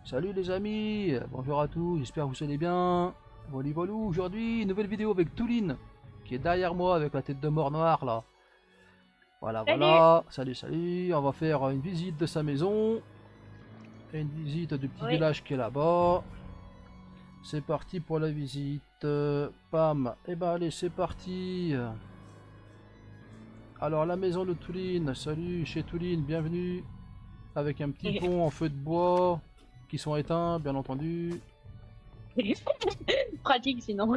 Salut les amis, bonjour à tous, j'espère que vous allez bien. Voilà, voilà, aujourd'hui, nouvelle vidéo avec Touline, qui est derrière moi avec la tête de mort noire là. Voilà, Salut! voilà, salut, salut, on va faire une visite de sa maison, et une visite du petit Oui. village qui est là-bas. C'est parti pour la visite, pam, et ben allez, c'est parti. Alors la maison de Touline, salut chez Touline, bienvenue. Avec un petit pont en feu de bois, qui sont éteints, bien entendu. Pratique sinon.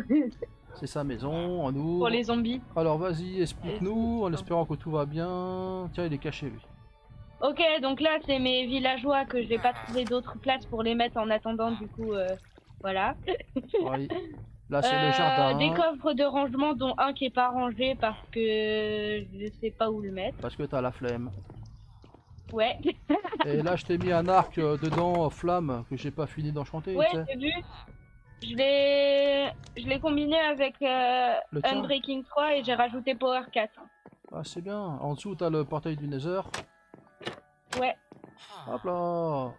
C'est sa maison, on Pour ouvre. les zombies. Alors vas-y, explique-nous, en espérant que tout va bien. Tiens, il est caché lui. Ok, donc là c'est mes villageois que j'ai pas trouvé d'autres places pour les mettre en attendant, du coup, voilà. Oui. Là c'est le Des jardin, coffres de rangement dont un qui est pas rangé parce que je sais pas où le mettre. parce que t'as la flemme. Ouais. Et là je t'ai mis un arc dedans, flamme, que j'ai pas fini d'enchanter, tu Ouais, sais. j'ai vu. Je l'ai combiné avec Le tien. Unbreaking 3 et j'ai rajouté Power 4. Ah c'est bien. En dessous t'as le portail du Nether. Ouais, Hop là.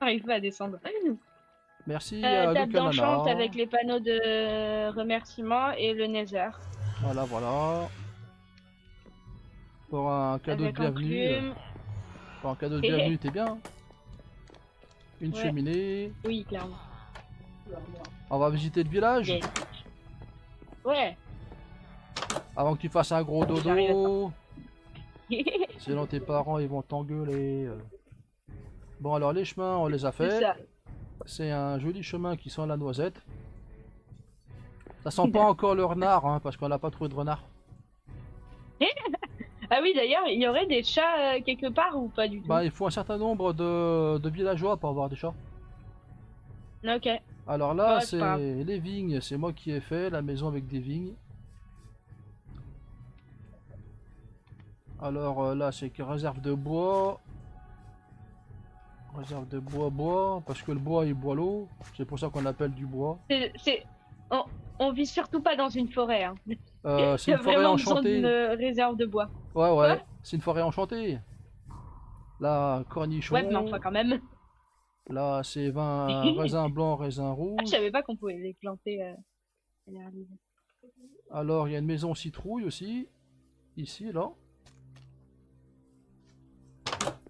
j'arrive pas à descendre. Merci à Table d'enchant Lucanana. avec les panneaux de remerciement et le Nether. Voilà, voilà. Pour un cadeau de Avec bienvenue. enclume. Pour un cadeau de bienvenue, t'es bien. Une Ouais, cheminée. oui, clairement. On va visiter le village. Yes. Ouais, Avant que tu fasses un gros j'arrive à ça. dodo. Sinon tes parents ils vont t'engueuler. Bon alors les chemins on les a C'est fait. ça. C'est un joli chemin qui sent la noisette. Ça sent pas encore le renard hein, parce qu'on n'a pas trouvé de renard. Ah oui, d'ailleurs, il y aurait des chats quelque part ou pas du tout? Bah il faut un certain nombre de villageois pour avoir des chats. Ok, Alors là bon, c'est pas grave. c'est les vignes, c'est moi qui ai fait la maison avec des vignes. Alors là c'est que réserve de bois. Réserve de bois parce que le bois il boit l'eau. C'est pour ça qu'on appelle du bois. C'est... On, on vit surtout pas dans une forêt. Hein. C'est Il y une a forêt vraiment besoin d'une enchantée. réserve de bois. Ouais Quoi? ouais, c'est une forêt enchantée. Là, Ouais, mais enfin cornichon. quand même. Là, c'est vin, raisin blanc, raisin Ah, je rouge. savais pas qu'on pouvait les planter à l'air libre. Alors, il y a une maison citrouille aussi. Ici, là.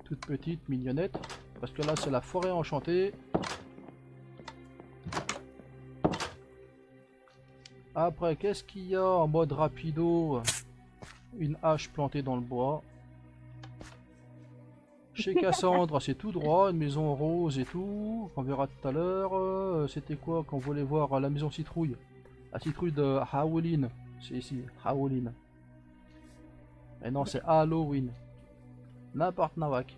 Toute petite, mignonnette. Parce que là, c'est la forêt enchantée. Après, qu'est-ce qu'il y a en mode rapido? Une hache plantée dans le bois. Chez Cassandre, c'est tout droit. Une maison rose et tout. On verra tout à l'heure. C'était quoi qu'on voulait voir la maison citrouille? La citrouille de Howlin. C'est ici, Howlin. Et non, c'est Halloween. N'importe Nawak.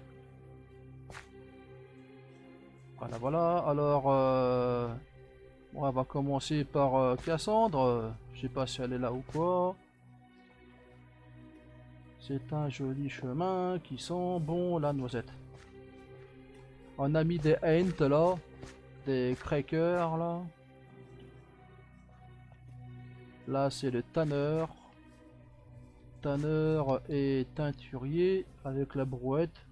Voilà, voilà. Alors, on va commencer par Cassandre. Je sais pas si elle est là ou quoi. C'est un joli chemin qui sent bon la noisette. On a mis des Ents là. Des crackers là. Là, c'est le tanneur. Tanneur et teinturier avec la brouette.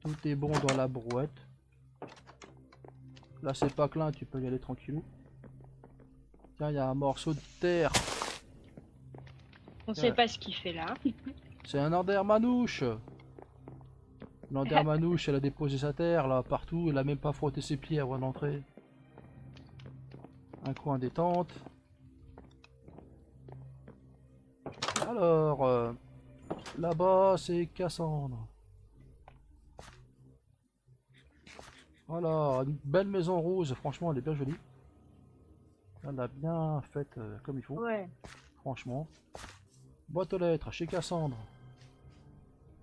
Tout est bon dans la brouette. Là, c'est pas clin, tu peux y aller tranquillou. Tiens, il y a un morceau de terre. On sait Tiens, pas ce qu'il fait là. c'est un Andermanouche. L'Andermanouche, elle a déposé sa terre là partout. Elle a même pas frotté ses pieds avant d'entrer. Un coin détente. Alors, là-bas, c'est Cassandre. Voilà, une belle maison rose. Franchement, elle est bien jolie. Elle a bien faite comme il faut. Ouais. Franchement. Boîte aux lettres chez Cassandre.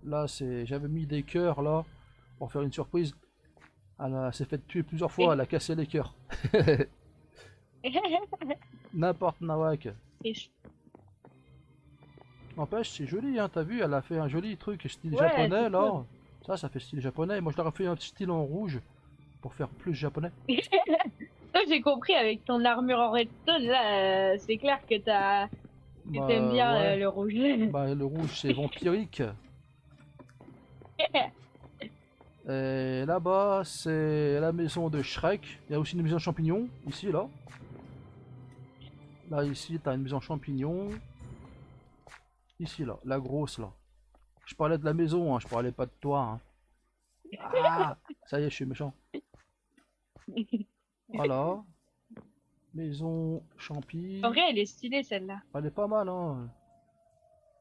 Là, c'est, j'avais mis des cœurs là pour faire une surprise. Elle s'est fait tuer plusieurs fois. Elle a cassé les cœurs. N'importe Nawak. N'empêche, c'est joli, hein, t'as vu, elle a fait un joli truc style Ouais, japonais c'est cool. là. Ça fait style japonais. Moi, je leur ai fait un petit style en rouge pour faire plus japonais. Toi, j'ai compris avec ton armure en redstone, là, c'est clair que t'aimes Bah bien ouais. le rouge. Bah le rouge c'est vampirique. Et là-bas, c'est la maison de Shrek. Il y a aussi une maison champignon, ici, là. Là, ici, t'as une maison champignon. Ici, là, la grosse, là. Je parlais de la maison, hein, je parlais pas de toi. Hein. Ah, ça y est, je suis méchant. Voilà. Maison En champi. vrai, elle est stylée celle-là. Elle est pas mal, hein.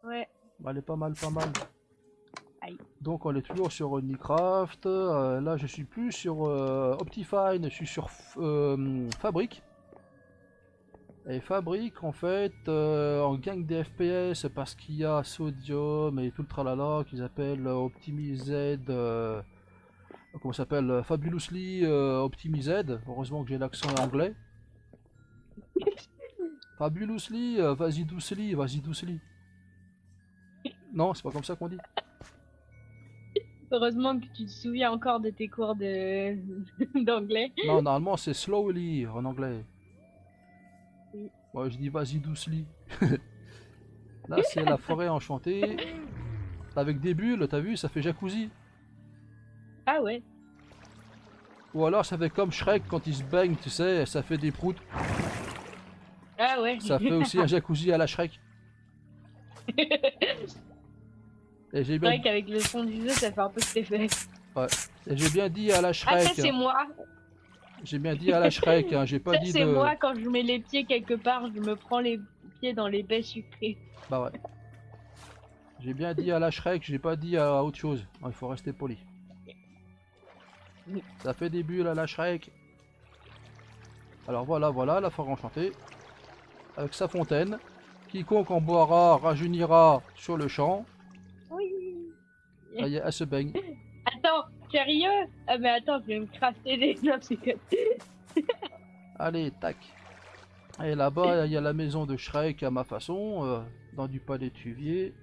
Ouais. Elle est pas mal, pas mal. Aïe. Donc on est toujours sur Minecraft. Là je suis plus sur Optifine, je suis sur Fabric. Et Fabric en fait on gagne des FPS parce qu'il y a Sodium et tout le tralala qu'ils appellent Optimized. Comment ça s'appelle Fabulously Optimized. Heureusement que j'ai l'accent anglais. Fabulously, vas-y doucely, vas-y doucely. Non, c'est pas comme ça qu'on dit. Heureusement que tu te souviens encore de tes cours de d'anglais. Non, normalement c'est slowly en anglais. Oui. Moi je dis vas-y doucely. Là c'est la forêt enchantée. Avec des bulles, t'as vu, ça fait jacuzzi. Ah ouais. Ou alors ça fait comme Shrek quand il se baigne, tu sais, ça fait des proutes. Ah ouais. Ça fait aussi un jacuzzi à la Shrek. Et j'ai C'est bien, vrai qu'avec le son du jeu, ça fait un peu cet effet. ouais. Et j'ai bien dit à la Ah, ça Shrek. c'est Hein. moi. J'ai bien dit à la Shrek, hein. J'ai pas Ça dit c'est de. moi quand je mets les pieds quelque part, je me prends les pieds dans les baies sucrées. Bah ouais. J'ai bien dit à la Shrek, j'ai pas dit à autre chose. Il faut rester poli. Ça fait des bulles à la Shrek. Alors voilà, voilà, la forêt enchantée. Avec sa fontaine. Quiconque en boira rajeunira sur le champ. Oui. Ça y est, elle se baigne. Attends, sérieux? Ah mais attends, je vais me crafter des... Non, c'est que... Allez, tac. Et là-bas, il y a la maison de Shrek à ma façon, dans du palais tuvier.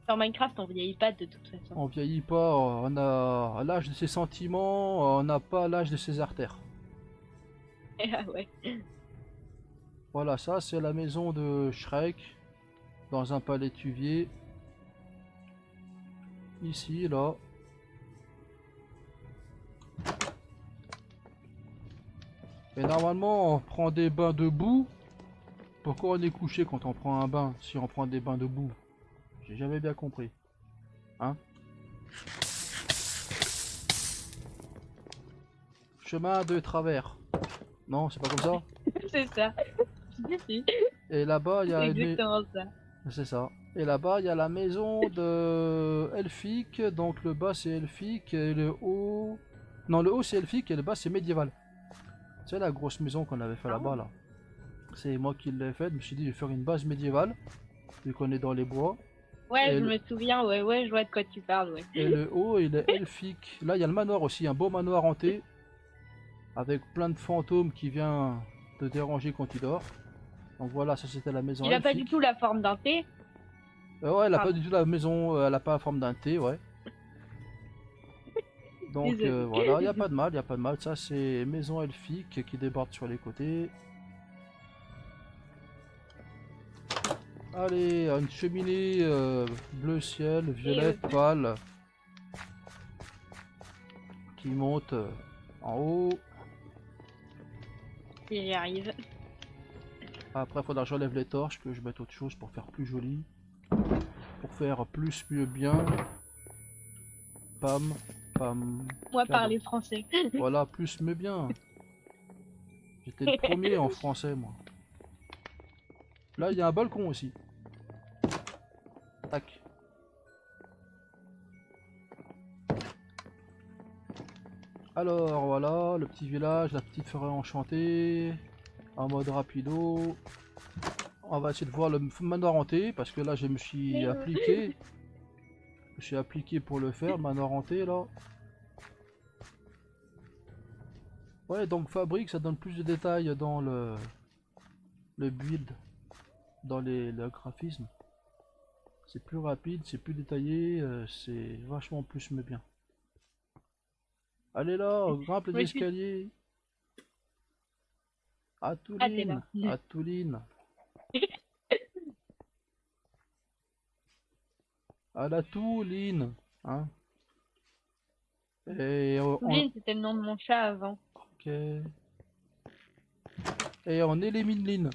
Dans Minecraft, on vieillit pas de toute façon. On vieillit pas, on a l'âge de ses sentiments, on n'a pas l'âge de ses artères. Ah ouais. Voilà, ça c'est la maison de Shrek, dans un palais tuvier. Ici, là. Et normalement, on prend des bains debout. Pourquoi on est couché quand on prend un bain, si on prend des bains debout? J'ai jamais bien compris. Hein? Chemin de travers. Non, c'est pas comme ça. C'est ça. Si, si. Et là-bas, il y C'est a exactement ça. C'est ça. Et là-bas, il y a la maison de Elfique. Donc le bas, c'est Elfique. Et le haut... Non, le haut, c'est Elfique. Et le bas, c'est médiéval. C'est la grosse maison qu'on avait fait Ah là-bas, ouais. là. C'est moi qui l'ai fait. Je me suis dit, je vais faire une base médiévale. Vu qu'on est dans les bois. Ouais, Et je le, me souviens, ouais, ouais, je vois de quoi tu parles, ouais. et le haut, il est Elfique. Là, il y a le manoir aussi. Un beau manoir hanté. Avec plein de fantômes qui viennent te déranger quand tu dors. Donc voilà, ça c'était la maison Il a pas du Elfique. tout la forme d'un T. Ouais, elle a pas Pardon, du tout la maison. Elle a pas la forme d'un T, ouais. Donc désolée. voilà, il n'y a pas de mal, il a pas de mal. Ça, c'est maison elfique qui déborde sur les côtés. Allez, une cheminée bleu ciel, violette pâle qui monte en haut. J'y arrive. Après, il faudra que j'enlève les torches, que je mette autre chose pour faire plus joli. Pour faire plus, mieux, bien. Pam, pam, Moi, cadre. parler français. Voilà, plus, mieux, bien. J'étais le premier en français, moi. Là, il y a un balcon aussi. Tac. Alors voilà, le petit village, la petite forêt enchantée, en mode rapido. On va essayer de voir le manoir hanté, parce que là je me suis appliqué. Je suis appliqué pour le faire, le manoir hanté là. Ouais, donc fabrique, ça donne plus de détails dans le build, dans le graphisme. C'est plus rapide, c'est plus détaillé, c'est vachement plus mais bien. Allez là, grimpe les Moi, je suis... escaliers. À Ah, t'es là. Touline, à Touline, à la Touline. Hein. Et Lynn, c'était le nom de mon chat avant. ok. Et on élimine Lynn.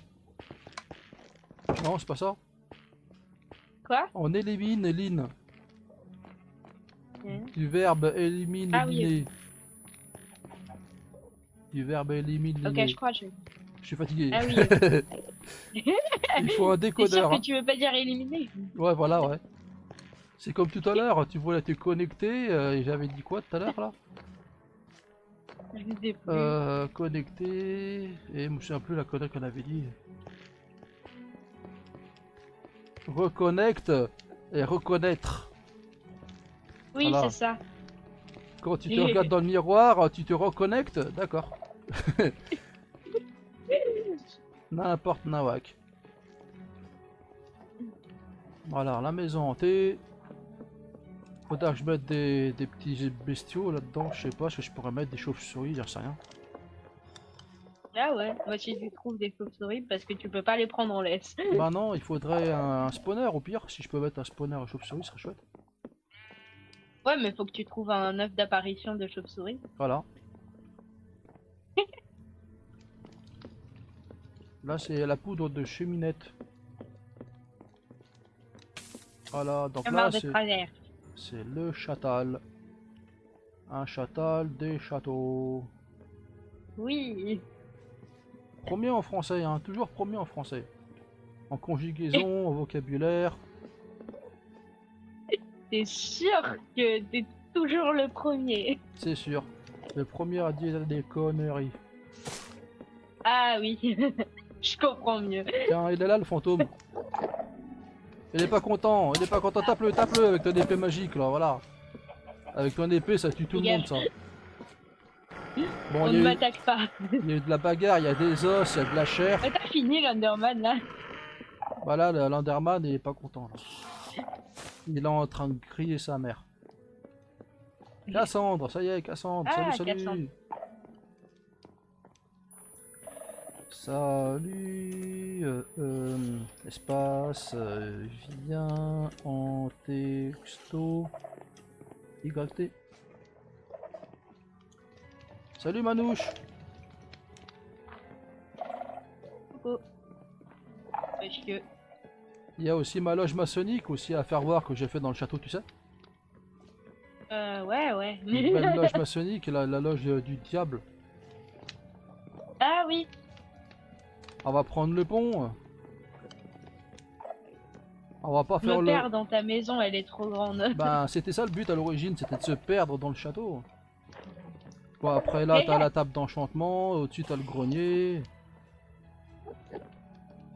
Non, c'est pas ça. Quoi? On élimine Lynn. Hmm. Du verbe élimine, Ah oui, éliminer. Du verbe élimine, Ok, éliminer. je crois. Je suis fatigué. Ah oui, ok. Il faut un T'es sûr décodeur. que Hein. tu veux pas dire éliminer? Ouais, voilà, ouais. C'est comme tout à l'heure, tu voulais te connecter, et j'avais dit quoi tout à l'heure là? Je sais plus. Connecter, et je me souviens plus la connerie qu'on avait dit. Reconnecte et reconnaître. Oui, Voilà. c'est ça. Quand tu te regardes dans le miroir, tu te reconnectes, d'accord. N'importe nawak. Voilà, la maison hantée. Faudra que je mette des petits bestiaux là-dedans, je sais pas, ce que je pourrais mettre des chauves-souris, j'en sais rien. Ah ouais, moi si tu trouves des chauves-souris parce que tu peux pas les prendre en laisse. Bah non, il faudrait un spawner au pire, si je peux mettre un spawner à chauve-souris, ce serait chouette. Ouais, mais faut que tu trouves un œuf d'apparition de chauve-souris. Voilà. Là c'est la poudre de cheminette. Voilà, donc J'ai là marre de travers. c'est le chatal. Un chatal des châteaux. Oui. Premier en français, hein, toujours premier en français. En conjugaison, en vocabulaire. T'es sûr que t'es toujours le premier? C'est sûr. Le premier à dire des conneries. Ah oui, je comprends mieux. Tiens, il est là le fantôme. Il est pas content, il est pas content. Tape-le, tape-le avec ton épée magique là, voilà. Avec ton épée, ça tue tout le monde ça. Bon, On il ne y, m'attaque pas. y a eu de la bagarre, il y a des os, il y a de la chair. Mais t'as fini l'Underman là? Voilà, l'Enderman il est pas content là. Il est en train de crier sa mère. Cassandre, ça y est, Cassandre, Ah, salut, salut. Cassandre. Salut, espace, viens en texto, YT. Salut Manouche. Coucou. Parce que... Il y a aussi ma loge maçonnique aussi à faire voir que j'ai fait dans le château, tu sais. Ouais. Une belle loge maçonnique, la loge du diable. Ah oui. On va prendre le pont. On va pas Je faire me le... perds dans ta maison, elle est trop grande. Ben c'était ça le but à l'origine, c'était de se perdre dans le château. Bon après là t'as la table d'enchantement, au-dessus t'as le grenier.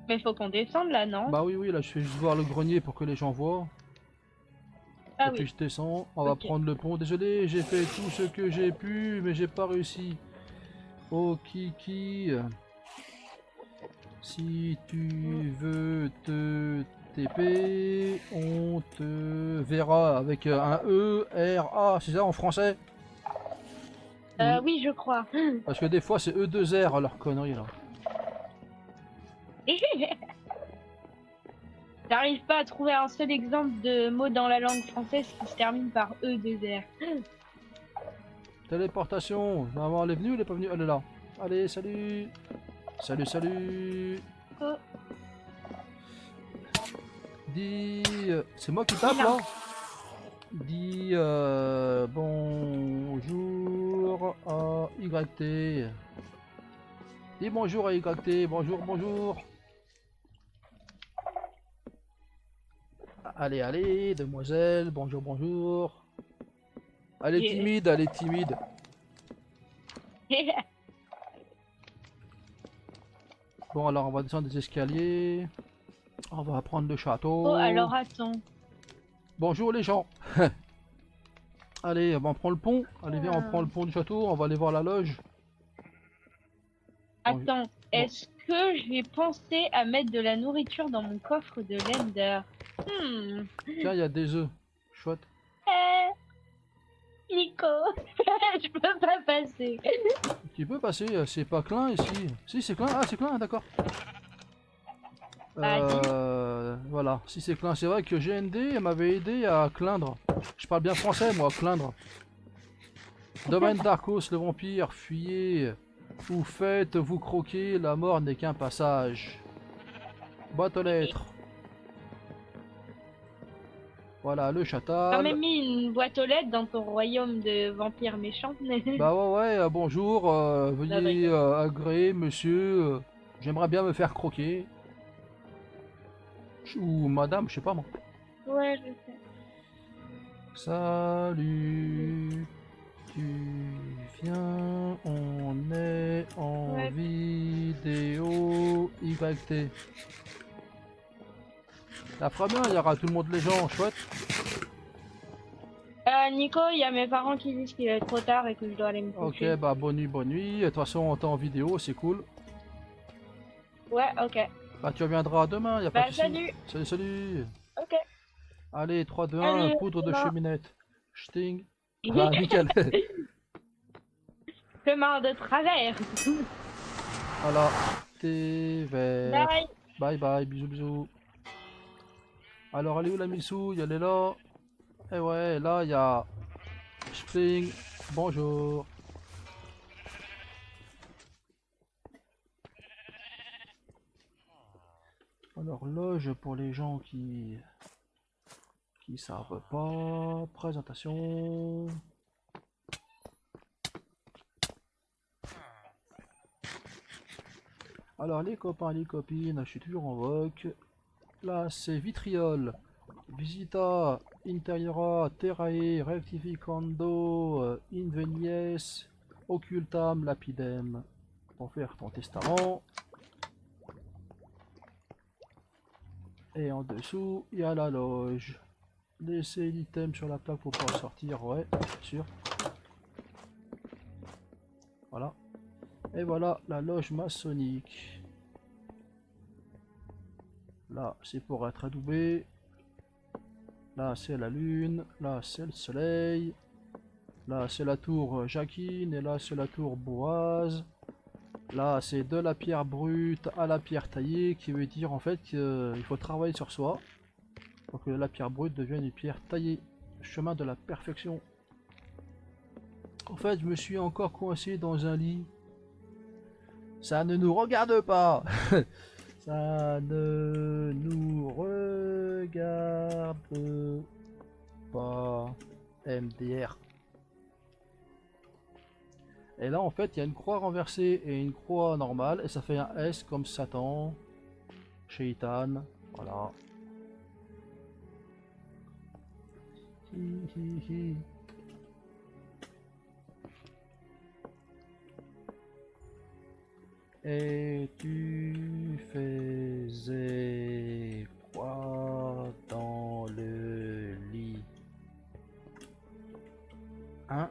Mais faut qu'on descende là, non? Bah oui là je fais juste voir le grenier pour que les gens voient. Ah Et puis oui. je descends, on va Ok. prendre le pont. Désolé, j'ai fait tout ce que j'ai pu, mais j'ai pas réussi. Oh Kiki, si tu veux te TP, on te verra avec un E, R, A, c'est ça en français? Oui, je crois. Parce que des fois c'est E2R leur connerie là. J'arrive pas à trouver un seul exemple de mot dans la langue française qui se termine par E, 2 R. Téléportation, maman elle est venue ou elle est pas venue? Elle est là. Allez, salut. Salut, salut. Oh. Dis... c'est moi qui tape là? Dis bonjour à YT. Dis bonjour à YT, bonjour, bonjour. Allez, allez, demoiselle, bonjour, bonjour. Elle est timide, elle est timide. Bon, alors on va descendre des escaliers. On va prendre le château. Oh, alors attends. Bonjour les gens. Allez, on prend le pont. Allez, viens, on prend le pont du château. On va aller voir la loge. Attends, est-ce que j'ai pensé à mettre de la nourriture dans mon coffre de l'Ender? Tiens, il y a des œufs. Chouette. Nico, je peux pas passer. Tu peux passer, c'est pas Klein ici. Si, c'est Klein. Ah, c'est Klein, d'accord. Vas-y. Voilà, si c'est clin, c'est vrai que GND m'avait aidé à clindre. Je parle bien français moi, clindre. Domaine d'Arcos, le vampire, fuyez. Ou faites-vous croquer, la mort n'est qu'un passage. Boîte aux lettres. Voilà, le T'as quand chatal. même mis une boîte aux lettres dans ton royaume de vampires méchants. Bah ouais, bonjour, Non, je veuillez rigole. agréer, monsieur. J'aimerais bien me faire croquer. Ou madame, je sais pas moi. Ouais, je sais. Salut, tu viens, on est en Ouais. vidéo YT. La fera bien, il y aura tout le monde les gens, chouette. Nico, il y a mes parents qui disent qu'il est trop tard et que je dois aller me Ok, coucher. bah bonne nuit, bonne nuit. De toute façon, on t'est en vidéo, c'est cool. Ouais, ok. Bah tu reviendras demain, y a pas de Bah, souci. salut. Salut, salut. Ok. Allez, 3, 2, 1, Salut. poudre de Non. cheminette. Sting. Ah, nickel. Chemin de travers. Voilà, thé vert. Bye. Bye bye, bisous bisous. Alors, elle est où la missouille? Elle est là. Et ouais, là, il y a Spring. Bonjour. Alors, loge pour les gens qui savent pas. Présentation. Alors, les copains, les copines, je suis toujours en vogue. Là, c'est Vitriol. Visita interiora terrae rectificando invenies occultam lapidem. Pour faire ton testament. Et en dessous, il y a la loge. Laissez l'item sur la plaque pour pouvoir le sortir, ouais, bien sûr. Voilà. Et voilà la loge maçonnique. Là, c'est pour être adoubé. Là, c'est la lune. Là, c'est le soleil. Là, c'est la tour Jacquine. Et là, c'est la tour Boise. Là, c'est de la pierre brute à la pierre taillée, qui veut dire en fait qu'il faut travailler sur soi pour que la pierre brute devienne une pierre taillée. Chemin de la perfection. En fait, je me suis encore coincé dans un lit. Ça ne nous regarde pas. Ça ne nous regarde pas. MDR. Et là, en fait, il y a une croix renversée et une croix normale. Et ça fait un S comme Satan. Shaitan. Voilà. Hi, hi, hi. Et tu faisais quoi dans le lit? Hein?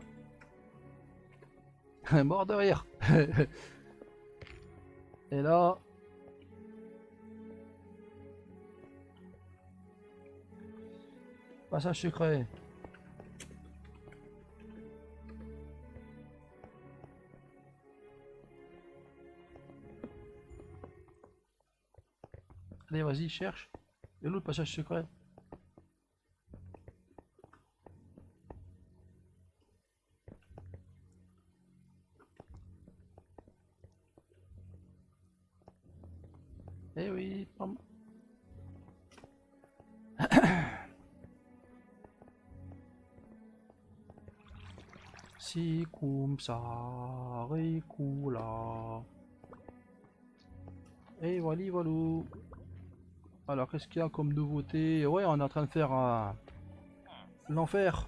Mort de rire. Et là, passage secret. Allez, vas-y, cherche. Et où le passage secret? Eh oui, pam. Si cum sa recula. Et voilà, voilà. Alors, qu'est-ce qu'il y a comme nouveauté? Ouais, on est en train de faire l'enfer.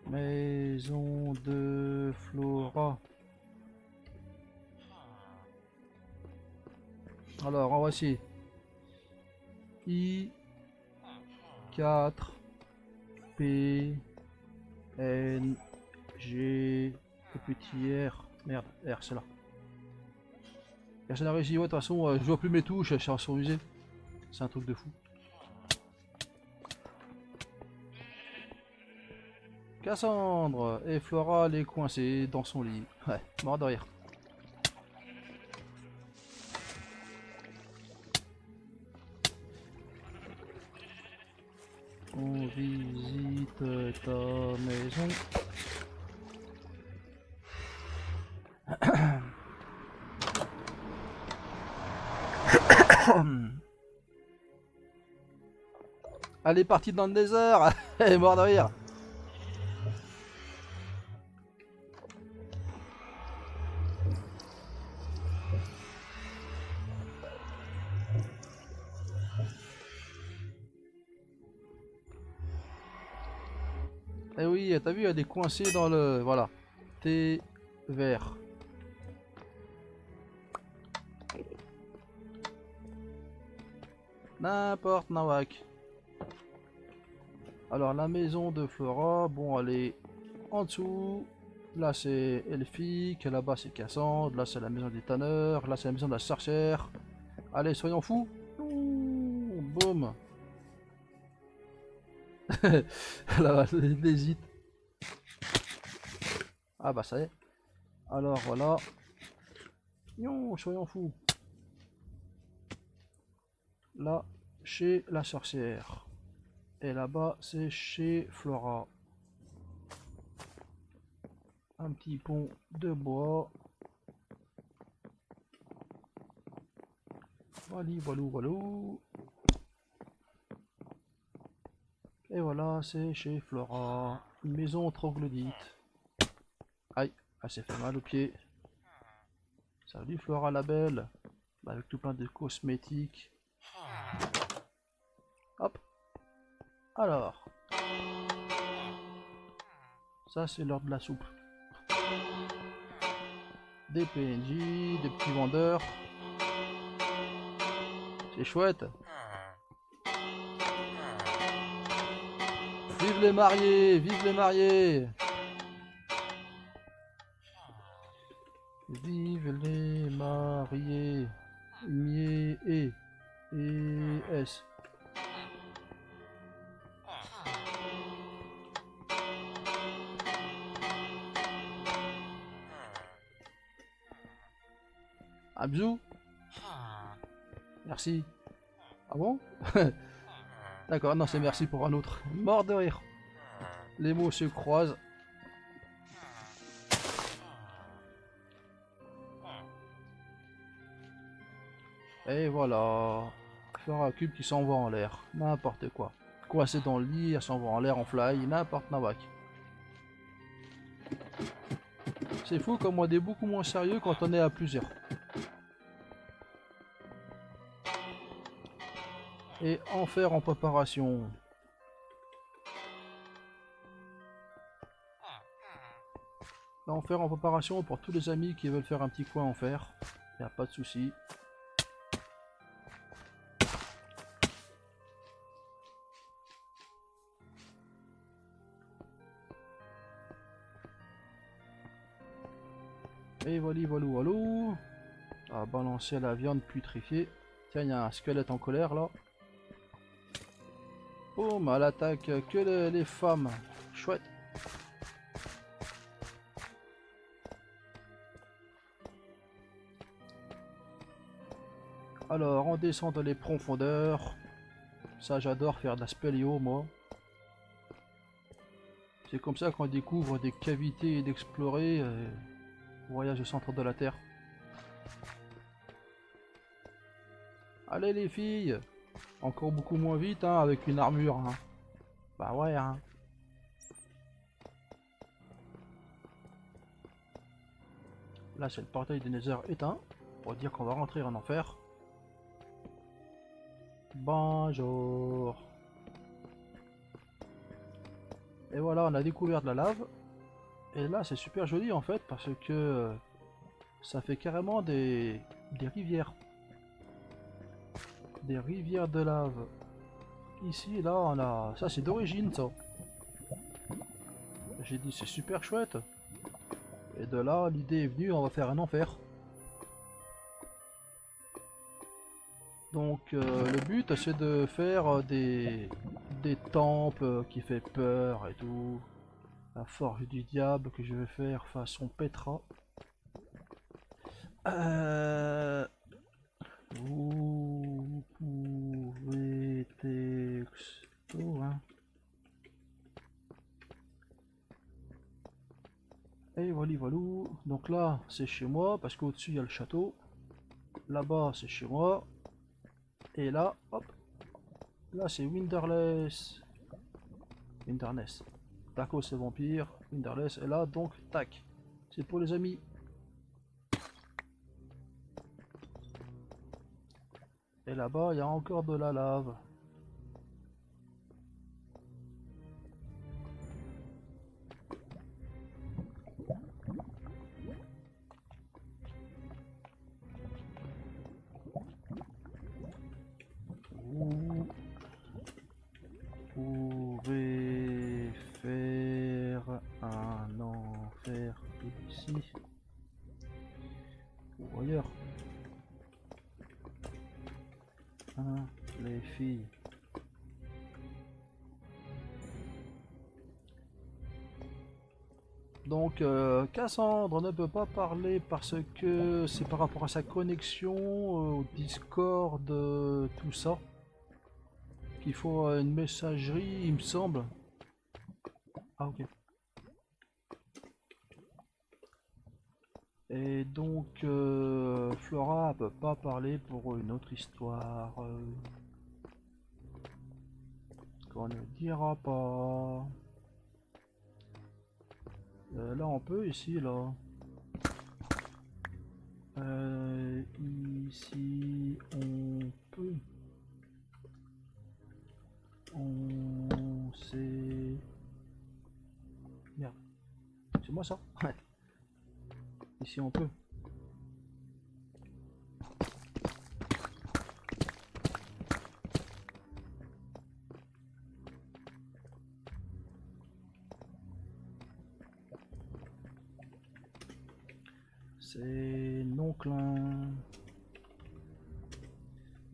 Maison de Flora. Alors, en voici. I 4 P N G et petit R. Merde, R c'est là. Personne n'a réussi, ouais, de toute façon, je vois plus mes touches, elles sont sur musée. C'est un truc de fou. Cassandre et Flora elle est coincée dans son lit. Ouais, mort de rire. Visite ta maison. Elle est partie dans le désert. Elle est morte de rire. Eh oui, t'as vu, elle est coincée dans le... Voilà. Thé vert. N'importe Nawak. Alors la maison de Flora, bon elle est en dessous. Là c'est Elfique, là-bas c'est Cassandre, là c'est la maison des tanneurs, là c'est la maison de la sorcière. Allez, soyons fous. Ouh, boum. Là, elle hésite. Ah bah ça y est. Alors voilà. Non, soyons fous. Là, chez la sorcière. Et là-bas, c'est chez Flora. Un petit pont de bois. Voilà, voilou, voilou. Et voilà, c'est chez Flora. Une maison troglodyte. Aïe, elle s'est fait mal au pied. Salut Flora la belle. Avec tout plein de cosmétiques. Hop. Alors. Ça, c'est l'heure de la soupe. Des PNJ, des petits vendeurs. C'est chouette. Vive les mariés, vive les mariés. Vive les mariés. Mier et S. Abzou. Merci. Ah bon? D'accord, non c'est merci pour un autre. Mort de rire. Les mots se croisent. Et voilà. Faire un cube qui s'envoie en l'air. N'importe quoi. Coincé dans le lit, elle s'envoie en l'air, en fly, n'importe nawak. C'est fou comme on est beaucoup moins sérieux quand on est à plusieurs. Et enfer en préparation. L'enfer en préparation pour tous les amis qui veulent faire un petit coin en fer. Y a pas de souci. Et voilà, voilà, voilà. On va balancer la viande putréfiée. Tiens, il y a un squelette en colère là. Boum, elle attaque que les femmes. Chouette. Alors, on descend dans les profondeurs. Ça, j'adore faire de la spéléo, moi. C'est comme ça qu'on découvre des cavités et d'explorer. Voyage au centre de la Terre. Allez les filles. Encore beaucoup moins vite, hein, avec une armure. Hein. Bah ouais, hein. Là, c'est le portail des Nether éteint. Pour dire qu'on va rentrer en enfer. Bonjour. Et voilà, on a découvert de la lave. Et là, c'est super joli en fait, parce que ça fait carrément des rivières. Des rivières de lave. Ici, là, on a... Ça, c'est d'origine, ça. J'ai dit, c'est super chouette. Et de là, l'idée est venue, on va faire un enfer. Donc, le but, c'est de faire des temples qui fait peur et tout. La forge du diable que je vais faire façon Petra. Vous pouvez texto, hein. Et voilà, voilà. Donc là, c'est chez moi, parce qu'au-dessus, il y a le château. Là-bas, c'est chez moi. Et là, hop. Là, c'est Winterless. Winterness. Taco, c'est vampire. Winterless. Et là, donc, tac. C'est pour les amis. Et là-bas, il y a encore de la lave. Vous pouvez faire un enfer ici ou ailleurs. Hein, les filles. Donc Cassandre ne peut pas parler parce que c'est par rapport à sa connexion au Discord, tout ça. Qu'il faut une messagerie, il me semble. Ah ok. Et donc Flora peut pas parler pour une autre histoire qu'on ne dira pas. Là on peut ici là. Ici on peut. On sait. Merde. C'est moi ça? Ouais. Ici on peut. C'est non clin.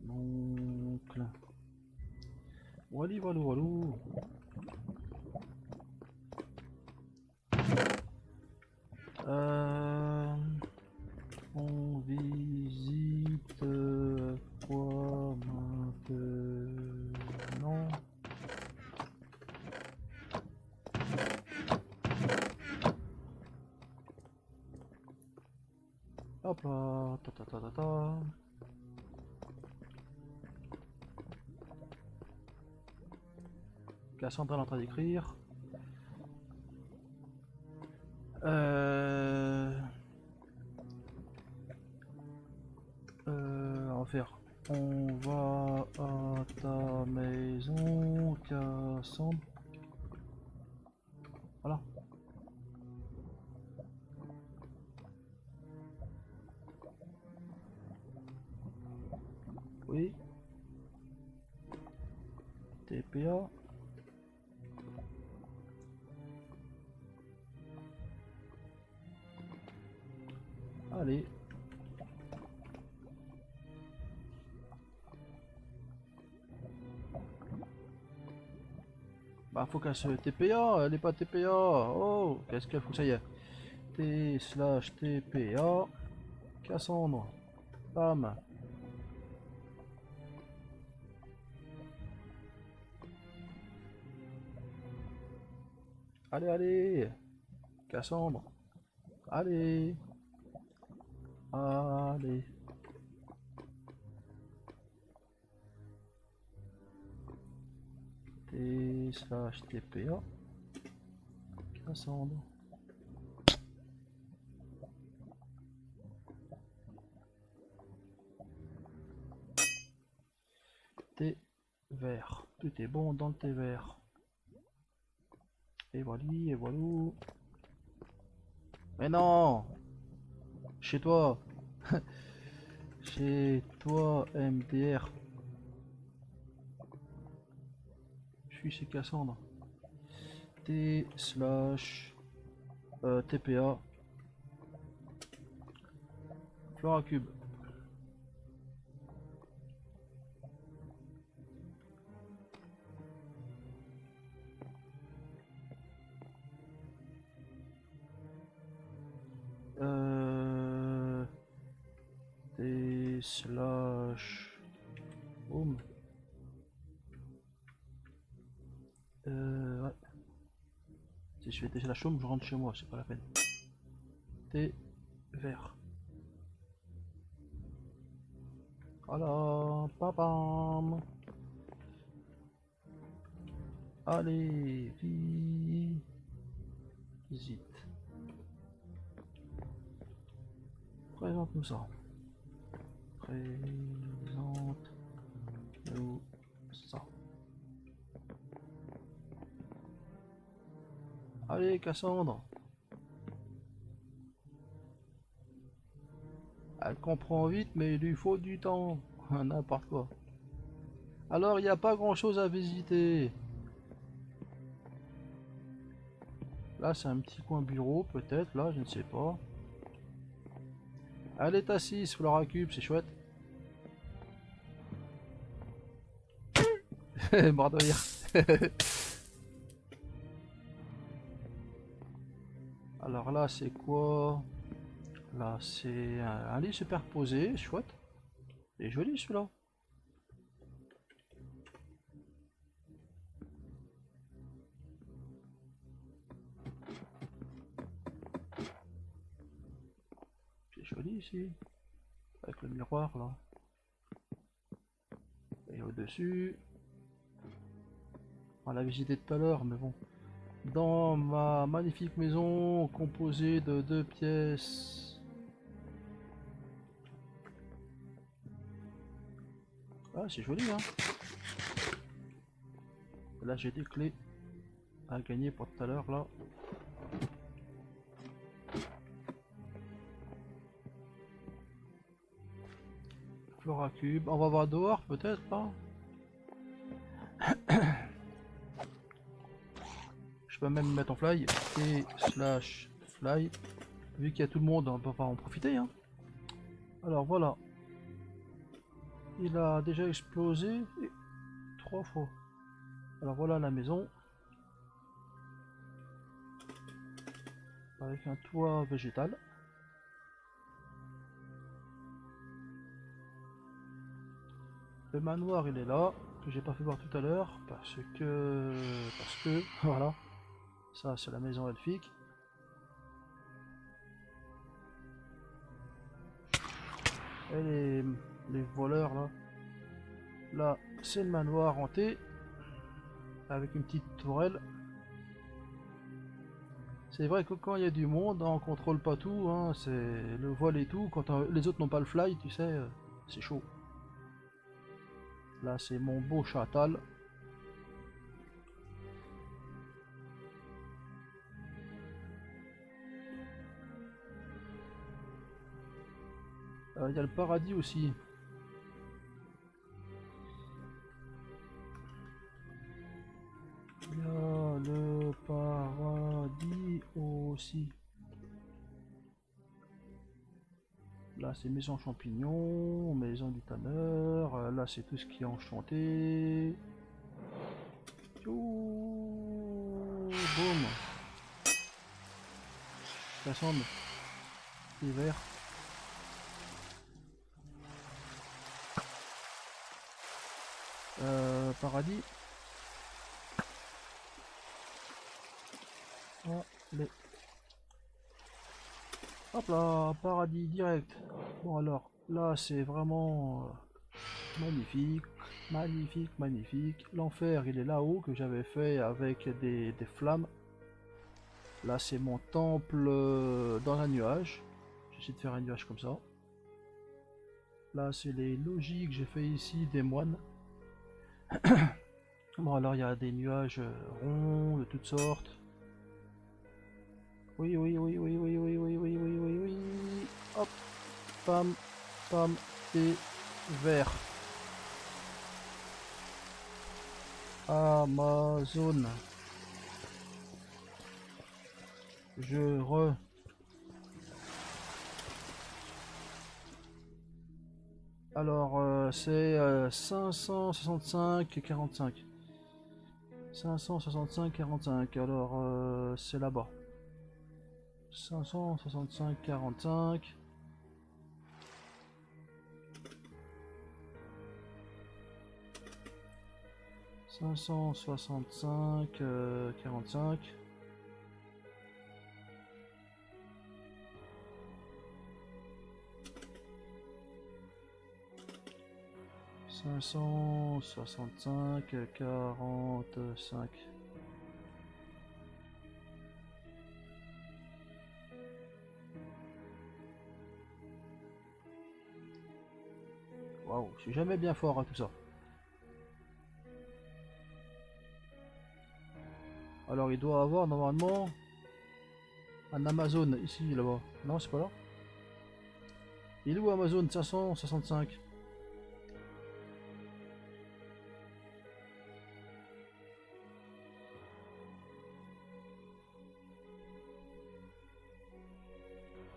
Non clin. Wally walou walou. On visite quoi maintenant? Hop là, ta ta ta ta ta. Cassandra est en train d'écrire. On va faire. On va à ta maison, Cassandre. Voilà. Oui. TPA. Allez. Bah faut qu'elle se TPA, elle est pas TPA. Oh, qu'est-ce qu'elle faut, ça y est. T/TPA. Cassandre. Bam. Allez, allez. Cassandre. Allez. Allez. T/TPA. Cassandre. Thé vert. Tout est bon dans le thé vert. Et voilà, et voilà. Mais non! Chez toi! Chez toi, MDR. Je suis chez Cassandre. T/TPA. Flora Cube. T/home. Ouais. Si je fais T/home, je rentre chez moi, c'est pas la peine. T vert. Voilà, papam. Allez, visite. Présente-nous ça. Présente-nous ça. Allez, Cassandre. Elle comprend vite, mais il lui faut du temps. N'importe quoi. Alors, il n'y a pas grand-chose à visiter. Là, c'est un petit coin bureau, peut-être. Là, je ne sais pas. Elle est assise, Flora Cube, c'est chouette. Mort de rire. Alors là, c'est quoi? Là, c'est un lit superposé, chouette. Il est joli celui-là. C'est joli ici. Avec le miroir là. Et au-dessus. On l'a visité tout à l'heure, mais bon. Dans ma magnifique maison composée de 2 pièces. Ah, c'est joli, hein. Là, j'ai des clés à gagner pour tout à l'heure, là. Flora Cube. On va voir dehors, peut-être, là. Je peux même me mettre en fly. Et slash fly. Vu qu'il y a tout le monde, on peut pas en profiter, hein. Alors, voilà. Il a déjà explosé 3 fois. Alors voilà la maison. Avec un toit végétal. Le manoir il est là. Que j'ai pas fait voir tout à l'heure. Parce que voilà. Ça c'est la maison elfique. Et les voleurs là. Là c'est le manoir hanté. Avec une petite tourelle. C'est vrai que quand il y a du monde, on contrôle pas tout, hein, c'est le vol et tout. Quand les autres n'ont pas le fly, tu sais, c'est chaud. Là, c'est mon beau Châtal. Il y a le paradis aussi. Il y a le paradis aussi. Là, c'est maison champignon, maison du tanneur. Là, c'est tout ce qui est enchanté. Boum. Ça semble. Hiver. Paradis. Allez. Hop là, paradis direct. Bon alors, là c'est vraiment magnifique, magnifique, magnifique. L'enfer il est là-haut que j'avais fait avec des flammes. Là c'est mon temple dans un nuage. J'essaie de faire un nuage comme ça. Là c'est les logis que j'ai fait ici des moines. Bon alors il y a des nuages ronds de toutes sortes. Oui, oui, oui, oui, oui, oui, oui, oui, oui, oui, oui. Hop, pam, pam, et vert. Amazon. Je re. Alors, c'est 565,45. 565,45. Alors, c'est là-bas. 565,45. Cinq cent 45, 45. 565, 45. Waouh, je suis jamais bien fort à tout ça. Alors il doit avoir normalement un Amazon ici, là-bas. Non, c'est pas là. Il est où Amazon 565?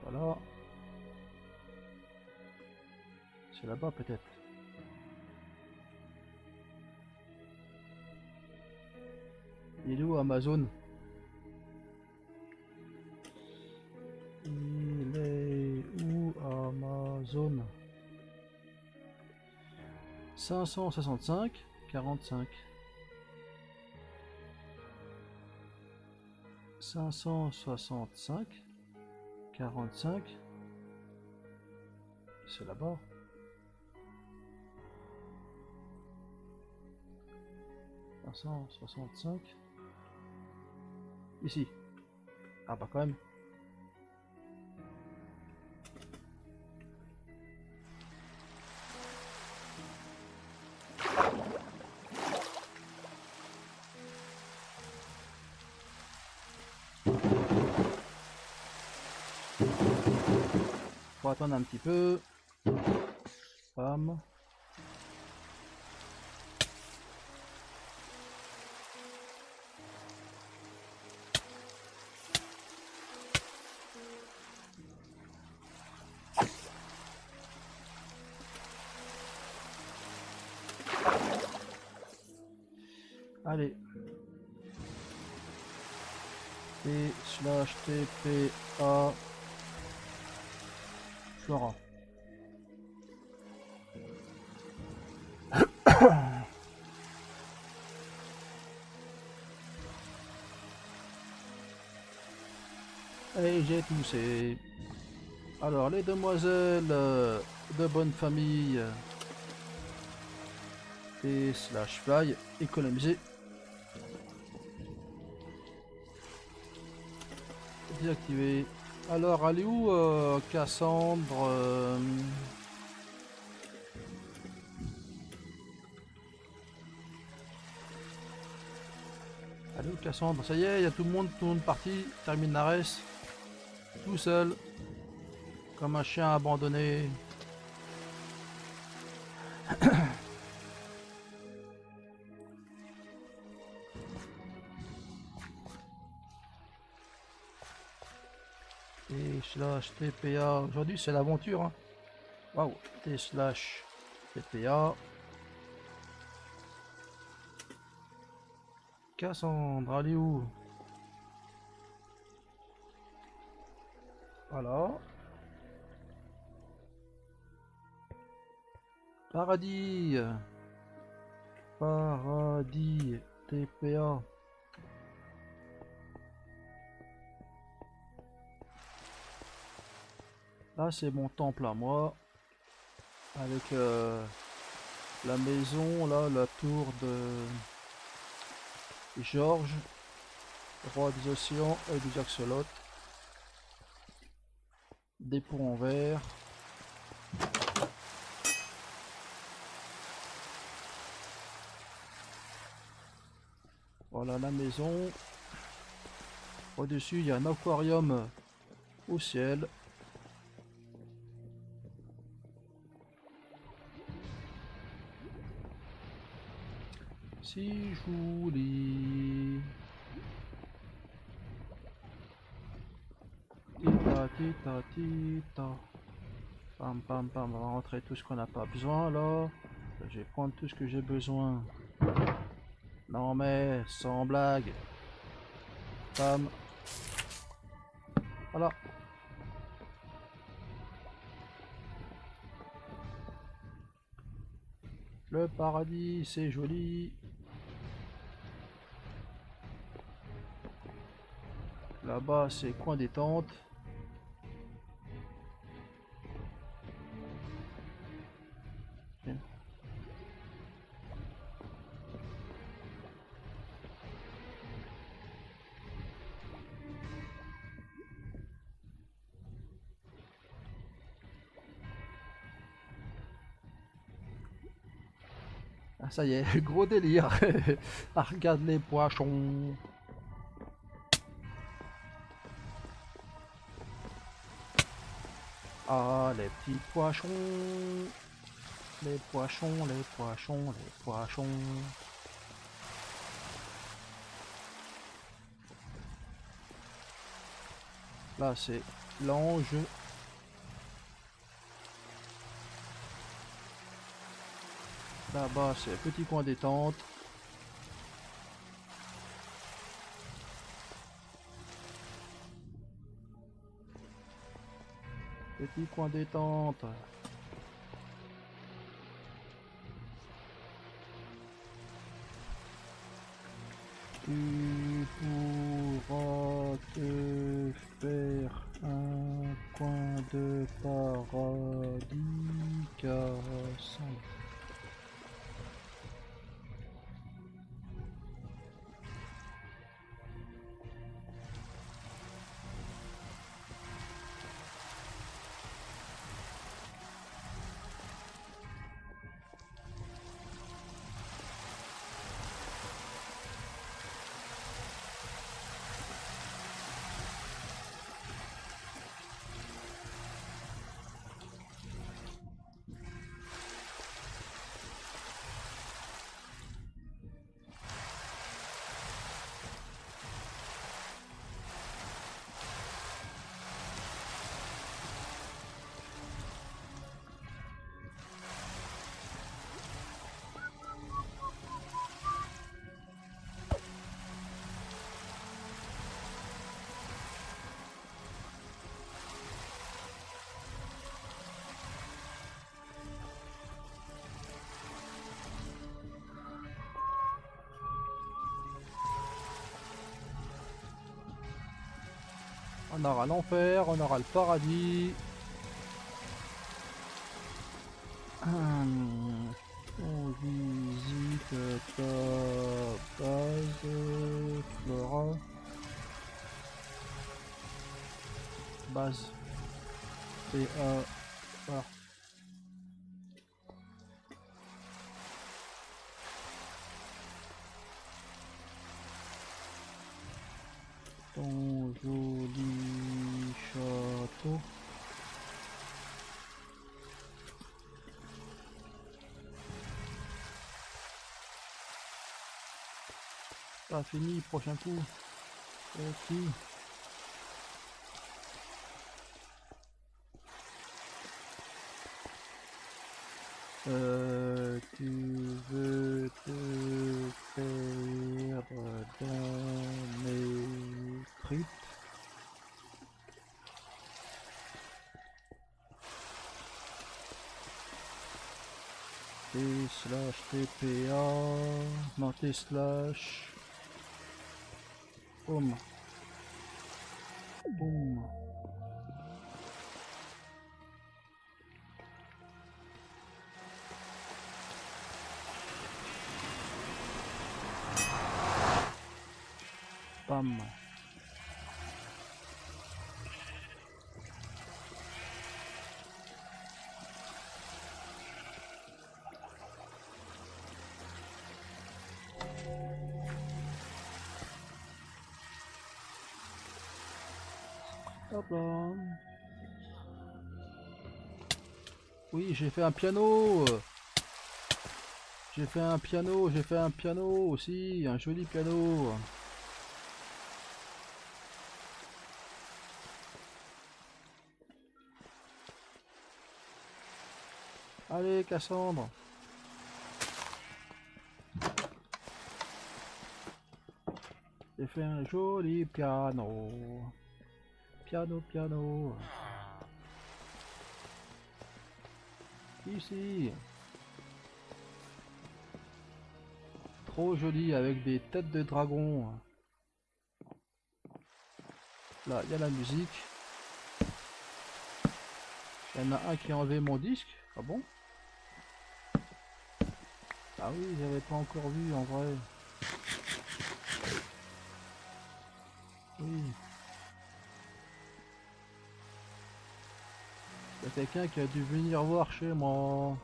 Voilà. C'est là-bas peut-être. Il est où Amazon? Il est où Amazon? 565, 45. 565, 45. C'est là-bas. « 565. Ici. Ah bah quand même. Faut attendre un petit peu. Bam. Allez. T/TPA Flora. Et j'ai toussé. Alors les demoiselles de bonne famille T/fly économiser. Désactiver. Alors, elle est où Cassandre Elle est où Cassandre? Ça y est, il y a tout le monde parti. Termine Nares. Tout seul. Comme un chien abandonné. T/TPA. Aujourd'hui, c'est l'aventure. Hein. Waouh. T/TPA. Cassandre, elle est où? Voilà. Paradis. Paradis. TPA. Là, c'est mon temple à moi. Avec la maison, là, la tour de Georges, roi des océans et du Axolot. Des ponts en verre. Voilà la maison. Au-dessus, il y a un aquarium au ciel. Si joli. Tita, tita, tita. Pam, pam, pam. On va rentrer tout ce qu'on n'a pas besoin là. Je vais prendre tout ce que j'ai besoin. Non mais, sans blague. Pam. Voilà. Le paradis, c'est joli. Là-bas, c'est coin détente. Ah, ça y est, gros délire. Ah, regarde les poissons. Ah, les petits poissons. Les poissons, les poissons, les poissons. Là, c'est l'ange. Là-bas, c'est petit coin détente. Petit coin détente. Tu pourras te faire un coin de paradis caressant. On aura l'enfer, on aura le paradis. On visite ta base, Flora. Base. Voilà. Ton joli château. Pas fini, prochain coup. Ok. Tu veux te faire dans mes cryptes? T/TPA, non T/, boum, boum. Bam. Hop là. Oui, j'ai fait un piano. J'ai fait un piano aussi, un joli piano. Allez, Cassandre. J'ai fait un joli piano. Piano, piano. Ici. Trop joli avec des têtes de dragon. Là, il y a la musique. Il y en a un qui a enlevé mon disque. Ah bon? Ah oui, j'avais pas encore vu en vrai. Oui. Il y a quelqu'un qui a dû venir voir chez moi.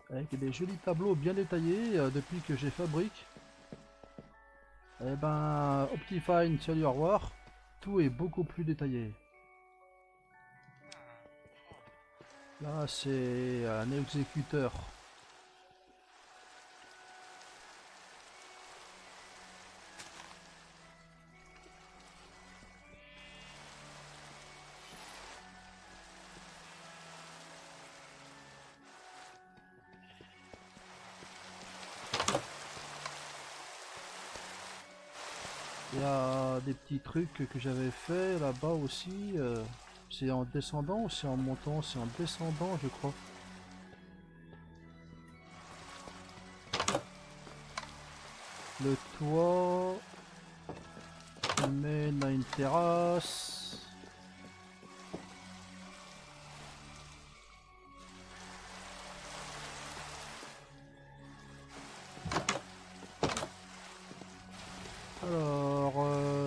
avec des jolis tableaux bien détaillés depuis que j'ai fabrique. Et ben Optifine, salut, au revoir. Tout est beaucoup plus détaillé. Là c'est un exécuteur. Il y a des petits trucs que j'avais fait là-bas aussi. C'est en descendant ou c'est en montant? C'est en descendant, je crois. Le toit qui mène à une terrasse. Alors,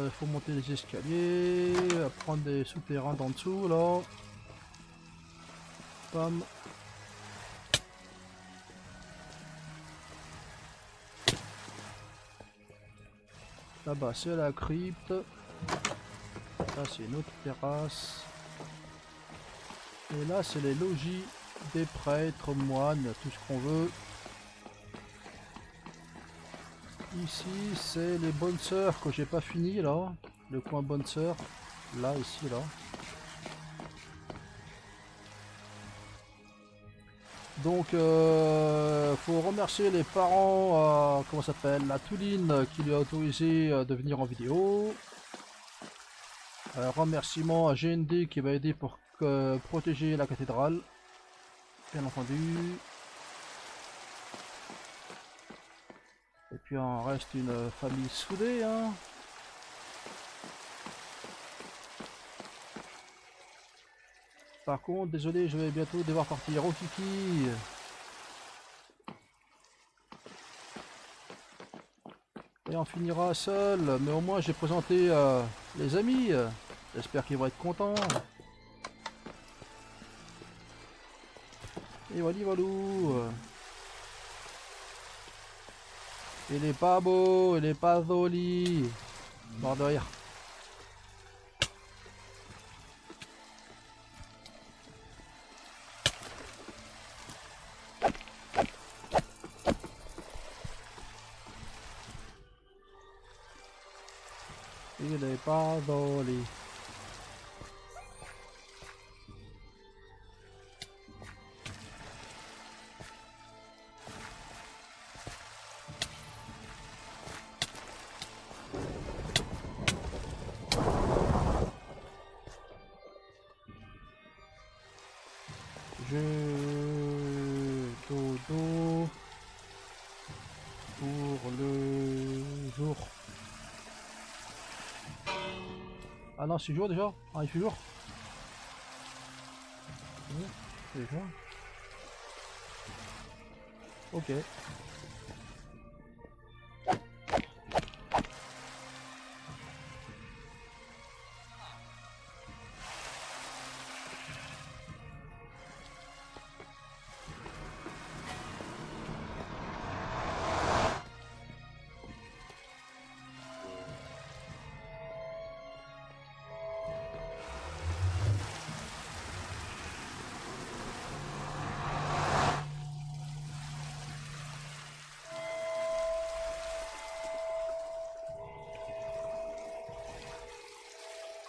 il faut monter les escaliers, prendre des souterrains d'en dessous là. Pam. Là-bas c'est la crypte. Là c'est une autre terrasse. Et là c'est les logis des prêtres, moines, tout ce qu'on veut. Ici c'est les bonnes sœurs que j'ai pas fini là. Le coin bonne sœur. Là, ici, là. Donc faut remercier les parents, comment ça s'appelle, la Touline qui lui a autorisé de venir en vidéo. Remerciement à GND qui m'a aidé pour protéger la cathédrale, bien entendu. Et puis on reste une famille soudée, hein. Par contre, désolé, je vais bientôt devoir partir au kiki. Et on finira seul, mais au moins j'ai présenté les amis. J'espère qu'ils vont être contents. Et voilà, voilà. Il est pas beau, il est pas joli. Mort de rire. Il est pas joli. Dodo pour le jour. Ah non, c'est jour déjà. Ah, il fait jour. C'est jour. Ok.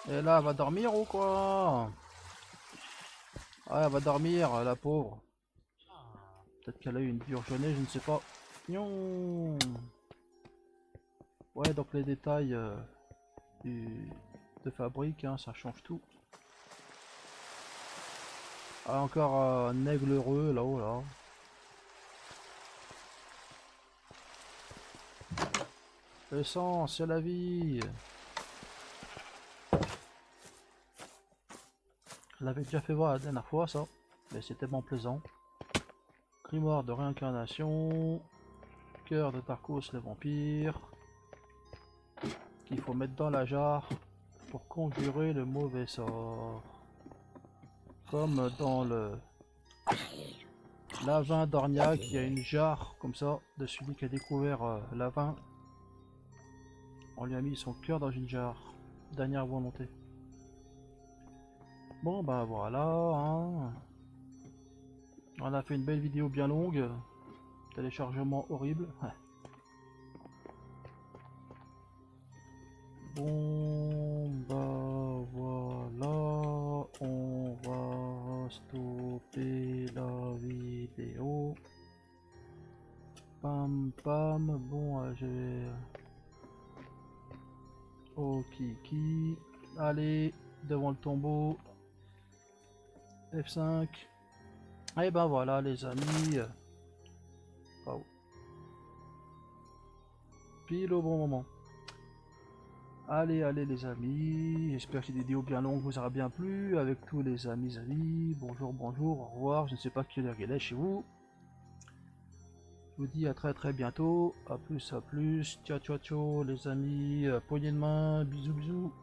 Et là, elle va dormir ou quoi? Ah, elle va dormir, la pauvre. Peut-être qu'elle a eu une dure journée, je ne sais pas. Non. Ouais, donc les détails de fabrique, hein, ça change tout. Ah, encore un aigle heureux là-haut, là. Le sang, c'est la vie. Je l'avais déjà fait voir la dernière fois, ça. Mais c'était tellement plaisant. Grimoire de réincarnation. Cœur de Tarkos le vampire. Qu'il faut mettre dans la jarre pour conjurer le mauvais sort. Comme dans le la vin d'Orniac, il y a une jarre comme ça de celui qui a découvert la vin. On lui a mis son cœur dans une jarre. Dernière volonté. Bon bah voilà, hein. On a fait une belle vidéo bien longue. Téléchargement horrible. Bon bah voilà, on va stopper la vidéo. Pam pam, bon je vais... Ok, allez, devant le tombeau. F5. Et ben voilà les amis. Oh. Pile au bon moment. Allez, allez les amis, j'espère que cette vidéo bien longue vous aura bien plu, avec tous les amis, bonjour, bonjour, au revoir, je ne sais pas quelle heure il est chez vous. Je vous dis à très bientôt, à plus, ciao ciao ciao les amis, poignée de main, bisous bisous.